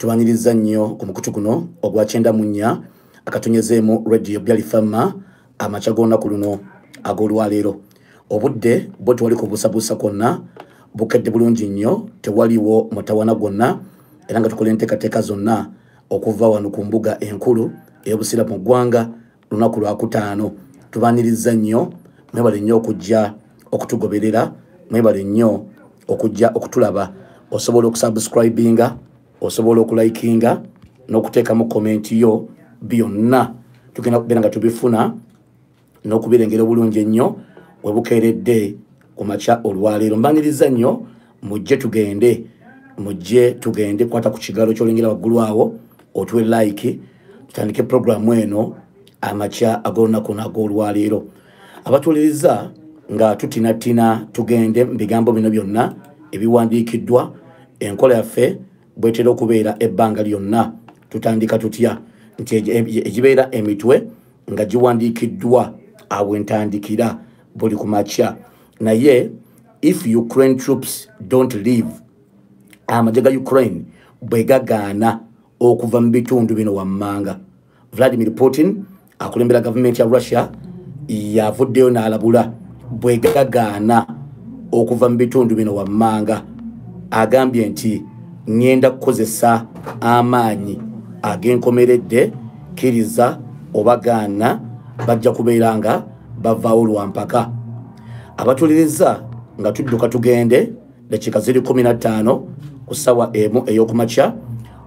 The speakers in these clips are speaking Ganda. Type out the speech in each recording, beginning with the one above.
tubaniriza nnyo ku mukutu guno ogwa 9 akatonyezeemu radio byalifama amacha gonna ku luno ag'olwaleero. Obudde bwe twali kubusabusa konna bukedde bulungi nnyo, tewaliwo mutawana gwonna, era nga tukola enteekateeka zonna okuva wano ku mbuga enkulu ey'obusira mu ggwanga lunaku lwa Kutaano. Tubaniriza nnyo, mwebale nnyo okujja okutugoberera, mwebale nnyo okujja okutulaba. Osobola okusubscribinga, osobola okulikinga n'okuteekamu komenti yo, byonna tugenda kubeera nga tubifuna n'okubirengera obulungi ennyo we bukeeredde ku makya olwaleero. Mbaniriza nnyo, mujje tugende kwata ku kigalo ky'olengera waggulu awo, otuwe like, tutandike programu eno amakya ag'olunaku n'ag'olwaleero. Abatuuliriza nga tutinatina tugende mu bigambo bino byonna ebiwandiikiddwa, enkola yaffe bwetera okubeera ebbanga lyonna. Tutandika tutya nti egibeera emitwe nga giwandiikiddwa awo entandikira buli ku makya. Naye if Ukraine troops don't leave, amagye ga Ukraine bwe gagaana okuva mu bitundu bino wammanga, Vladimir Putin akulembera gavumenti ya Russia yavuddeyo n'alabula bwe gagaana okuva mu bitundu bino wammanga. Agambye nti ngenda kukozesa amaanyi ag'enkomeredde, kkiriza oba gaana bajja kubeera nga bavaawo lwampaka. Abatuuliriza nga tudduka tugende dakiika ziri 15 ku ssaawa emu ey'okumakya,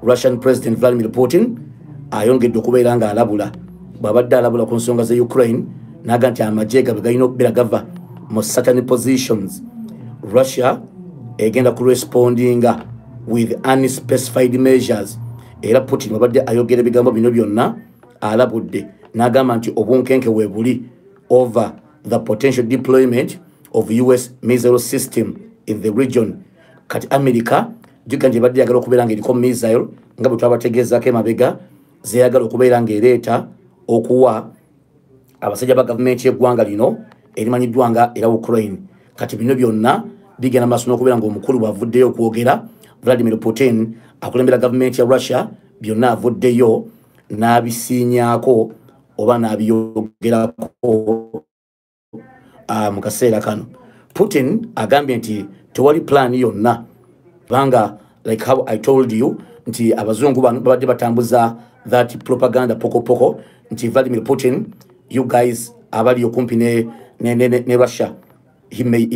Russian President Vladimir Putin ayongedde okubeera nga alabula. Bw'abadde alabula ku nsonga za Ukraine n'aga nti amagye gabe galina okubeera gava mu certain positions. Russia egenda kurespondinga with unspecified measures. Era Putin wabadde ayogera ebigambo bino byonna alabudde n'agamba nti obunkenke we buli over the potential deployment of US missile system in the region. Kati America jjuka nti ebadde yagala okubeera ng'eriko missile nga bwe twabategeezako emabega zeyagala okubeera ng'ereeta okuwa abasajja ba gavumenti y'eggwanga lino erimanyiddwa nga era Ukraine. Kati bino byonna bigenda maaso n'okubeera ng'omukulu bw'avuddeyo okwogera. Vladimir Putin akulembera gavumenti ya Russia, byonna avuddeyo n'abisiinyaako oba n'abiyogerako mu kaseera kano. Putin agambye nti tewali plan yonna, kubanga like how I told you nti abazungu babadde batambuza that propaganda pokopoko nti Vladimir Putin, you guys abali okumpi ne Russia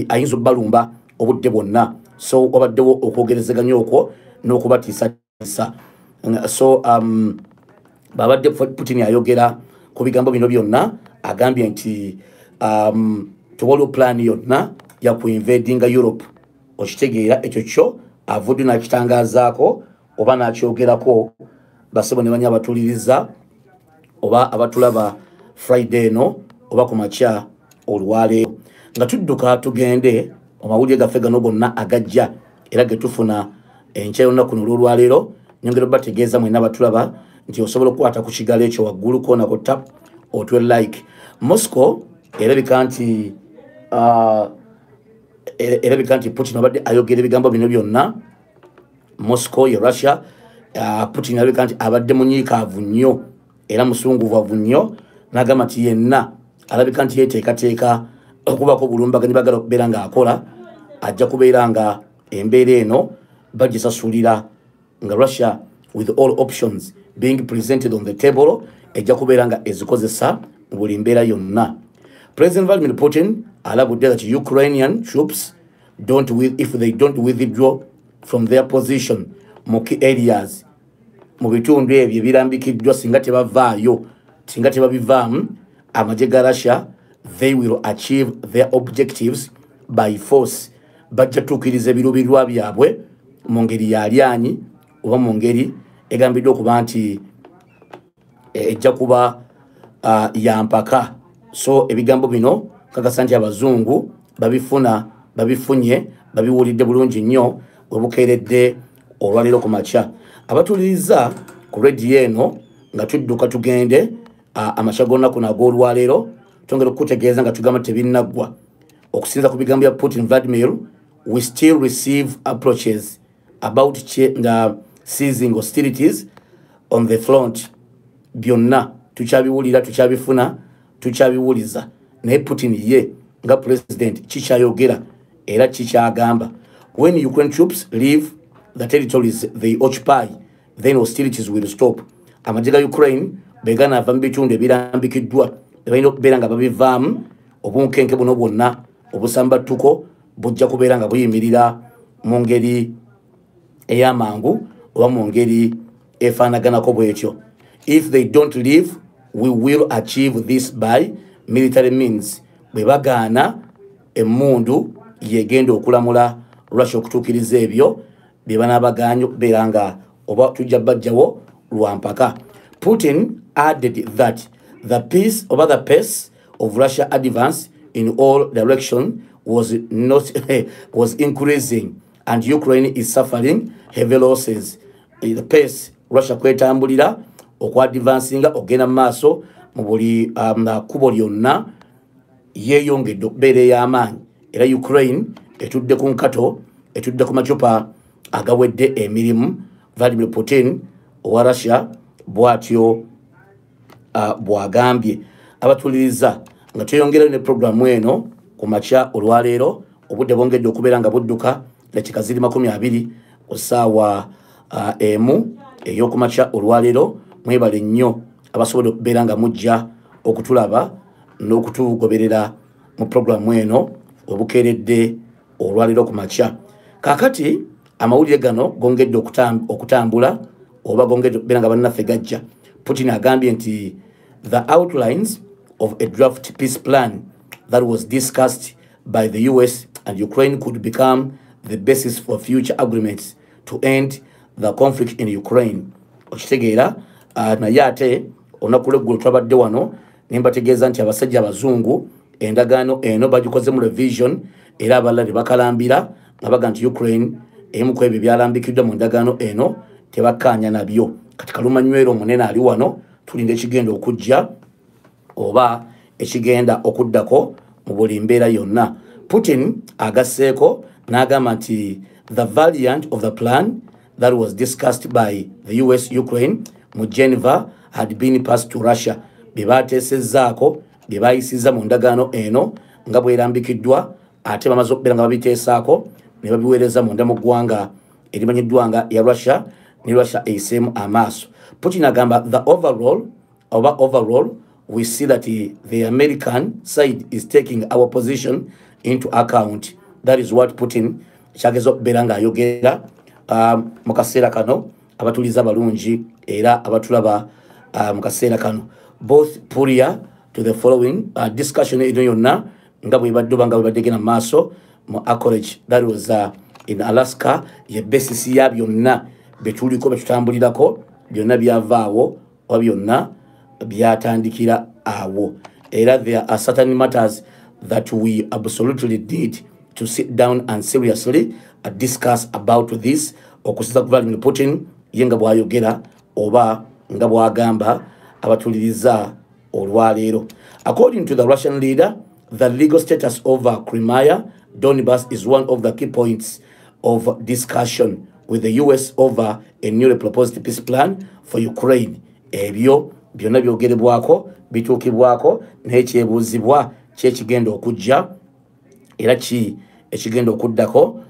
ayinza obbalumba obudde bwonna. So wabaddewo okwogerezeganya okwo n'okubatiisatiisa. So babadde Putin ayogera ku bigambo bino byonna, agambye nti tewaliwo plan yonna ya kuinvadinga Europe. Okitegeera ekyo kyo avudde n'akitangaazaako oba n'akyogerako. Basebo ne banya abatuuliriza oba abatulaba Friday eno oba ku makya olwaleero nga tudduka tugende amawulire gaffe gano gonna agajja era ge tufuna enkya y'olunaku luno olwaleero. Nyongera obategeeza mwenna abatulaba nti osobola okukwata ku kigalo ekyo waggulu koona ku tap otwe like. Moscow erabika nti Putin abadde ayogera ebigambo bino byonna. Moscow ye Russia, Putin erabika nti abadde munyiikaavu nnyo era musunguvavu nnyo, n'agamba nti yenna alabika nti yeeteekateeka okubaako obulumbaganyi bagala okubeera ng'akola, ajja kubeera nga embeera eno bagisasulira nga Russia with all options being presented on the table ejja kubeera nga ezikozesa mu buli mbeera yonna. President Vladimir Putin alabudde that Ukrainian troops if they don't withdraw from their position mu key areas, mu bitundu ebyo ebirambikiddwa, singa tebavaayo, singa tebabivaamu amagye ga Russia, they will achieve their objectives by force. Bajja tuukiriza ebiruubirirwa byabwe mu ngeri yalyanyi oba mu ngeri egambiddwa okuba nti ejja kuba yampaka. So ebigambo bino kakasa nti abazungu babifunye, babiwulidde bulungi nnyo we bukeeredde olwaleero ku makya. Abatuuliriza ku radio eno nga tudduka tugende amakya g'olunaku n'ag'olwaleero, twongera okutegeeza nga tugamba tebinnaggwa. Okusinza ku bigambo bya Putin Vladimir, we still receive approaches about ceasing hostilities on the front. Byonna tuchabiwulira tuchabifuna tuchabiwuliza naye Putin ye nga president chichayogera era chichagamba when Ukraine troops leave the territories they occupy then hostilities will stop. Amajiga Ukraine begana ava mu bitundu ebirambikiddwa balina okubeera nga babivaamu obunkenke buno bwonna obusambattuko bujja kubeera nga buyimirira mu ngeri ey'amangu oba mu ngeri efaanaganako bwetyo. If they don't leave, we will achieve this by military means. Bwe bagaana emmundu yegenda okulamula Russia okutuukiriza ebyo bye banaabagaanye okubeera nga oba tujja bajjawo lwampaka. Putin added that the pace of Russia advance in all directions was increasing and Ukraine is suffering heavy losses. The pace Russia kwetambulira okwadvancinga ogenda mu maaso mu buli kubo lyonna yeeyongedde okubeera ey'amaanyi era Ukraine etudde ku nkato etudde ku macupa agawedde emirimu. Vladimir Putin owa Russia bw'atyo bw'agambye. Abatuliriza nga tweyongerayo ne programu eno ku makya olwaleero obudde bwongedde okubeera nga budduka dakika ziri 20 ku ssaawa emu ey'oku makya olwaleero. Mwebale nnyo abasobodde okubeera nga mujja okutulaba n'okutugoberera mu programu eno obukeeredde olwaleero ku makya. Kaakati amawulire gano gongedde okutambula oba gongedde okubeera nga bannaffe gajja. Putin agambye nti the outlines of a draft peace plan that was discussed by the US and Ukraine could become the basis for future agreements to end the conflict in Ukraine. Okitegeera naye ate olunaku lw'eggulu twabadde wano ne mbategeeza nti abasajja abazungu endagaano eno bagikoze mu revision era abalala ne bakalambira nga baga nti Ukraine emu ku ebyo byalambikiddwa mu ndagaano eno tebakkaanya nabyo. Kati kalumanywero omunene ali wano tulinda ekigenda okujja oba ekigenda okuddako mu buli mbeera yonna. Putin agasseeko n'agamba nti the variant of the plan that was discussed by the US Ukraine mu Geneva had been passed to Russia. Bye baateesezzaako bye baayisizza mu ndagaano eno nga bwerambikiddwa ate bamaze okubeera nga babiteesaako ne babiweereza munda mu ggwanga erimanyiddwa nga ya Russia ne Russia eyiseemu amaaso. Putin agamba the overall we see that the American side is taking our position into account. That is what Putin kyageza okubeera nga ayogera mu kaseera kano abatuliza balungi era abatulaba mu kaseera kano. Both prior to the following discussion eno yonna nga bwebadde oba nga bwebadde genda maaso mu Anchorage, that was in Alaska, ye besisi ya byonna betuliko betutambulirako byonna byavaawo oba byonna byatandikira awo. Era there are certain matters that we absolutely need to sit down and seriously discuss about this. Okusiza ku Vladimir Putin ye nga bw'ayogera oba nga bw'agamba abatuliriza olwaleero. According to the Russian leader, the legal status of Crimea, Donbass is one of the key points of discussion with the US over a newly proposed peace plan for Ukraine. Ebyo byonna byogerebwako bituukibwako n'ekyebuuzibwa kyekigenda okujja era ki ekigenda okuddako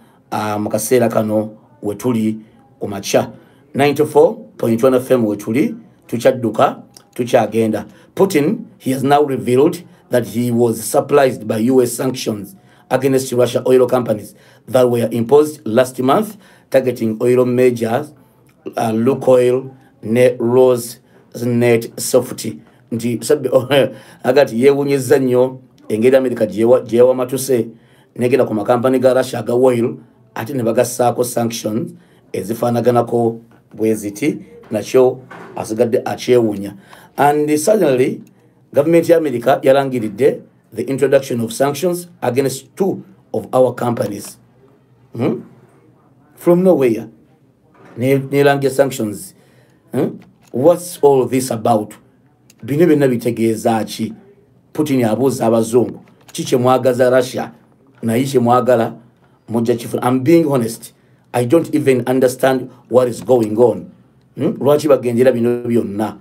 mu kaseera kano we tuli ku makya. 94.1 FM we tuli tukyadduka tukyagenda. Putin, he has now revealed that he was surprised by US sanctions against Russia oil companies that were imposed last month, targeting oil majors, Lukoil, Rosneft, Softy. Nti sabe agati yewunyeza nnyo engeri America gyewa matuse negera ku makampani ga Russia ga oil ate ne bagassaako sanctions ezifaanaganako bweziti nakyo asigadde akyewunya. And suddenly government ya America yalangiridde the introduction of sanctions against 2 of our companies. From nowhere nelange sanctions. What's all this about? Bino byonna bitegeeza ki? Putin abuuza abazungu ki kye mwagaza Russia naye kye mwagala mujja kifuna. I'm being honest. I don't even understand what is going on. Lwaki bagendera bino byonna?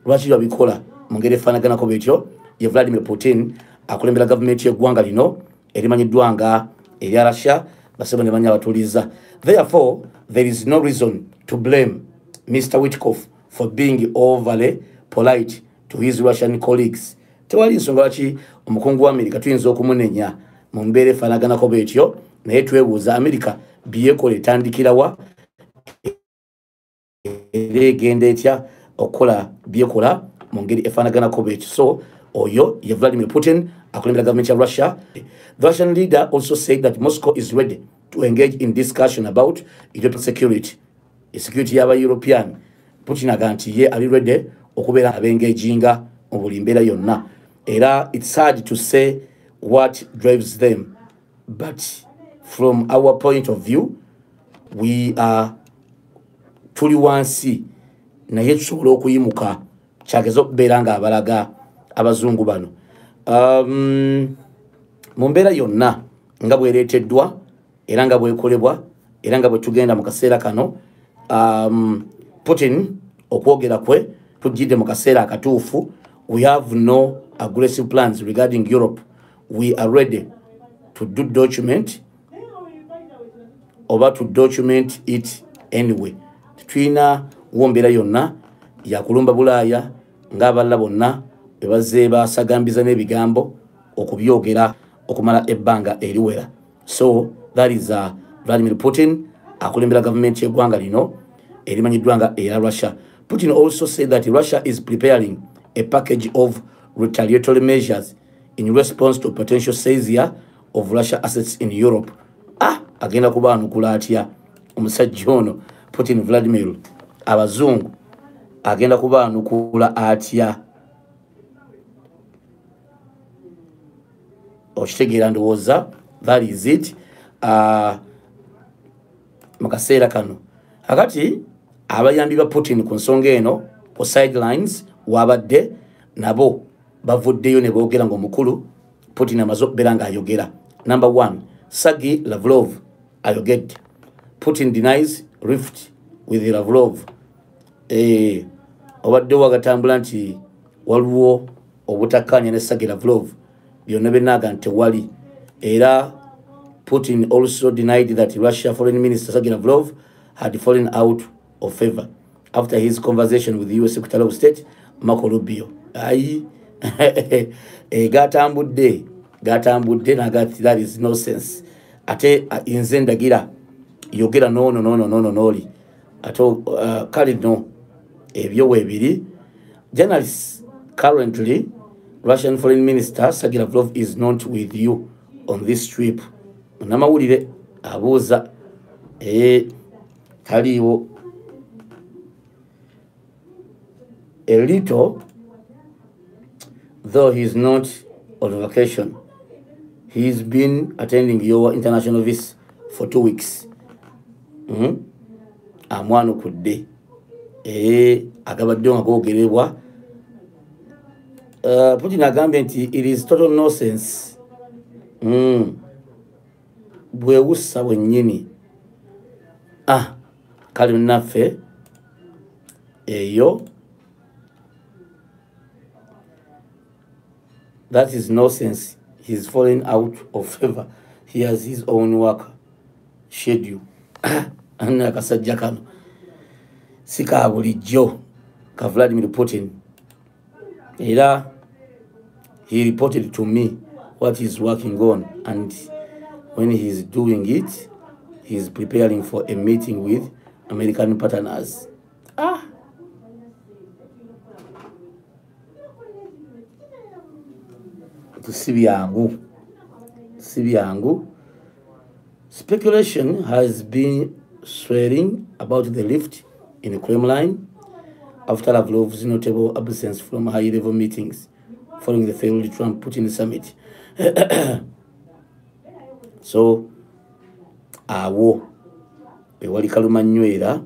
Lwaki babikola mu ngeri efaanaganako bwetyo? Ye Vladimir Putin akulembera gavumenti y'eggwanga lino erimanyiddwa nga erya Russia, basebo ne banya batuliza. Therefore, there is no reason to blame Mr. Witkoff for being overly polite to his Russian colleagues. Tewali nsonga lwaki omukungu wa Amerika tuyinza okumunenya mu mbeera efaanaganako bwetyo, naye twebuuza Amerika byekola etandikirawa era egenda etya okukola byekola mu ngeri efaanaganako bwetyo. So oyo ye Vladimir Putin akulembera gavumenti ya Russia. The Russian leader also said that Moscow is ready to engage in discussion about European security. Security y'aba European. Putin agamba nti ye ali ready okubeera abengaginga mu buli mbeera yonna. Era it's hard to say what drives them, but from our point of view, we are tuli wansi naye tusobola okuyimuka kyageza okubeera nga abalaga abazungu bano. Mu mbeera yonna nga bwereeteddwa era nga bwekolebwa era nga bwe tugenda mu kaseera kano, Putin okwogera kwe tujjidde mu kaseera akatuufu. We have no aggressive plans regarding Europe. We are ready to document it anyway. Twina wombera yonna yakulumba Bulaaya ng'abalala bonna bebazze basagambiza n'ebigambo okubyogera okumala ebbanga eriwera. So that is Vladimir Putin akulembera gavumenti y'eggwanga lino erimanyiddwa nga era Russia. Putin also said that Russia is preparing a package of retaliatory measures in response to potential seizure of Russia assets in Europe. Agenda kubaanukula atya omusajja ono Putin Vladimir abazungu agenda kubaanukula atya? Okitegeera ndowooza that is it. Mu kaseera kano akati abayambi ba Putin ku nsonga eno ku sidelines wabadde nabo bavuddeyo ne boogera ng'omukulu Putin amaze okubeera ng'ayogera. Number 1, Sergei Lavrov ayogedde. Putin denies rift with Lavrov. Obaddewo agatambula nti waliwo obutakkaanya ne Sergei Lavrov, byonna bennaga nti tewali. Era Putin also denied that Russia Foreign Minister Sergei Lavrov had fallen out of favor after his conversation with the US Secretary of State Marco Rubio. Gatambudde nagati, that is nonsense. Ate inze ndagira yogera noli ato kale no ebyo webiri. Journalists currently, Russian Foreign Minister Sergei Lavrov is not with you on this trip. Namawulire abuuza taliwo. A little, though he is not on vacation, he's been attending your international visit for 2 weeks. Amwano kudde agabadde nga gogerebwa. Putin agambye nti it is total nonsense. Bwewussa bwennyini. Kale naffe eyo, that is nonsense. He's fallen out of favor. He has his own work schedule. Anna kasajja kano sika bulijjo ka Vladimir Putin. Era he reported to me what he's working on, and when he's doing it, he's preparing for a meeting with American partners. Sibyangu. Speculation has been swirling about the lift in the Kremlin after Lavrov's notable absence from high-level meetings following the failed Trump-Putin summit. So, awo ewali kaluma nywera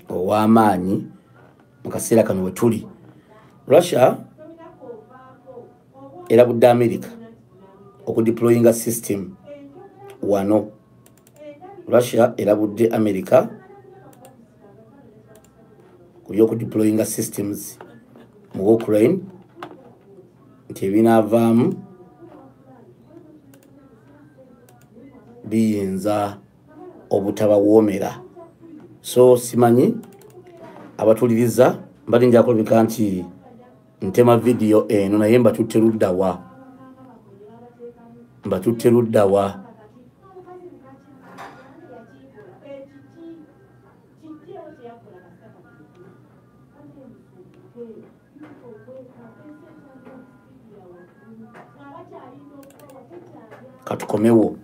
ow'amaanyi mu kaseera kano we tuli. Russia erabudde America okudeployinga system wano. Russia erabudde America ku byokudeployinga systems mu Ukraine nti ebinaavaamu biyinza obutabawoomera. So simanyi abatuliriza mbalinja kulabika nti ntema video eno naye mbatutte ludda wa katukomewo.